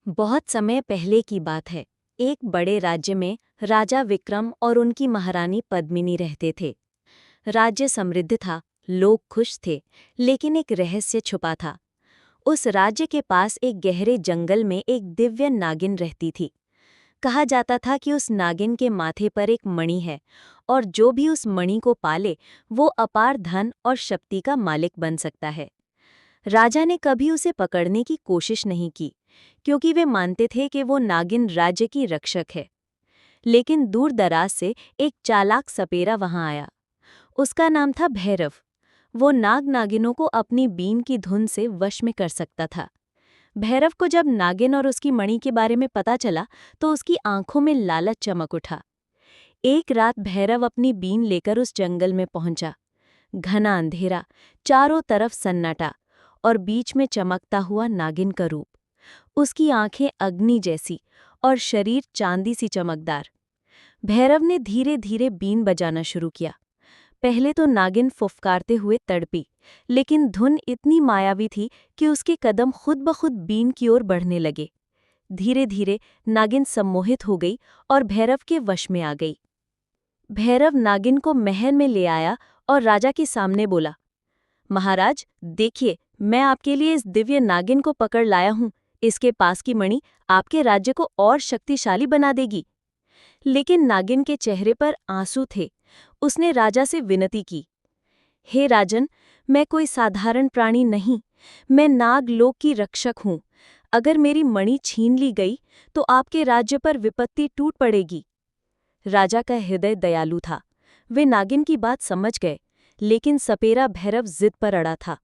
बहुत समय पहले की बात है। एक बड़े राज्य में राजा विक्रम और उनकी महारानी पद्मिनी रहते थे। राज्य समृद्ध था, लोग खुश थे, लेकिन एक रहस्य छुपा था। उस राज्य के पास एक गहरे जंगल में एक दिव्य नागिन रहती थी। कहा जाता था कि उस नागिन के माथे पर एक मणि है और जो भी उस मणि को पाले वो अपार धन और शक्ति का मालिक बन सकता है। राजा ने कभी उसे पकड़ने की कोशिश नहीं की, क्योंकि वे मानते थे कि वो नागिन राज्य की रक्षक है। लेकिन दूर दराज से एक चालाक सपेरा वहां आया। उसका नाम था भैरव। वो नाग नागिनों को अपनी बीन की धुन से वश में कर सकता था। भैरव को जब नागिन और उसकी मणि के बारे में पता चला तो उसकी आंखों में लालच चमक उठा। एक रात भैरव अपनी बीन लेकर उस जंगल में पहुंचा। घना अंधेरा, चारों तरफ सन्नाटा और बीच में चमकता हुआ नागिन का रूप। उसकी आंखें अग्नि जैसी और शरीर चांदी सी चमकदार। भैरव ने धीरे धीरे बीन बजाना शुरू किया। पहले तो नागिन फुफकारते हुए तड़पी, लेकिन धुन इतनी मायावी थी कि उसके कदम खुद ब खुद बीन की ओर बढ़ने लगे। धीरे धीरे नागिन सम्मोहित हो गई और भैरव के वश में आ गई। भैरव नागिन को महल में ले आया और राजा के सामने बोला, महाराज देखिए, मैं आपके लिए इस दिव्य नागिन को पकड़ लाया हूँ। इसके पास की मणि आपके राज्य को और शक्तिशाली बना देगी। लेकिन नागिन के चेहरे पर आंसू थे। उसने राजा से विनती की, हे राजन, मैं कोई साधारण प्राणी नहीं, मैं नाग लोक की रक्षक हूँ। अगर मेरी मणि छीन ली गई तो आपके राज्य पर विपत्ति टूट पड़ेगी। राजा का हृदय दयालु था। वे नागिन की बात समझ गए, लेकिन सपेरा भैरव जिद पर अड़ा था।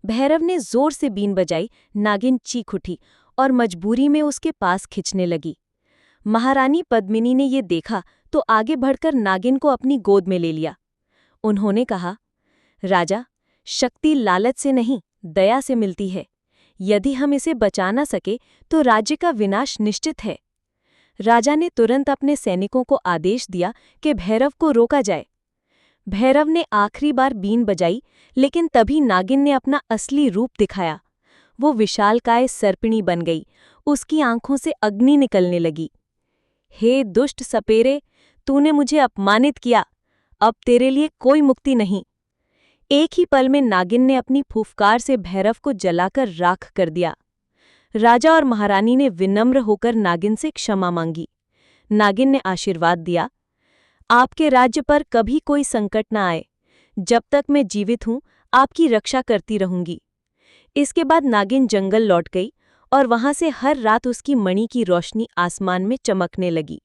भैरव ने जोर से बीन बजाई, नागिन चीख उठी और मजबूरी में उसके पास खिंचने लगी। महारानी पद्मिनी ने ये देखा तो आगे बढ़कर नागिन को अपनी गोद में ले लिया। उन्होंने कहा, राजा, शक्ति लालच से नहीं, दया से मिलती है। यदि हम इसे बचा न सके तो राज्य का विनाश निश्चित है। राजा ने तुरंत अपने सैनिकों को आदेश दिया कि भैरव को रोका जाए। भैरव ने आखिरी बार बीन बजाई, लेकिन तभी नागिन ने अपना असली रूप दिखाया। वो विशालकाय सर्पिणी बन गई। उसकी आंखों से अग्नि निकलने लगी। हे दुष्ट सपेरे, तूने मुझे अपमानित किया। अब तेरे लिए कोई मुक्ति नहीं। एक ही पल में नागिन ने अपनी फूफकार से भैरव को जलाकर राख कर दिया। राजा और महारानी ने विनम्र होकर नागिन से क्षमा मांगी। नागिन ने आशीर्वाद दिया, आपके राज्य पर कभी कोई संकट न आए। जब तक मैं जीवित हूँ, आपकी रक्षा करती रहूंगी। इसके बाद नागिन जंगल लौट गई और वहां से हर रात उसकी मणि की रोशनी आसमान में चमकने लगी।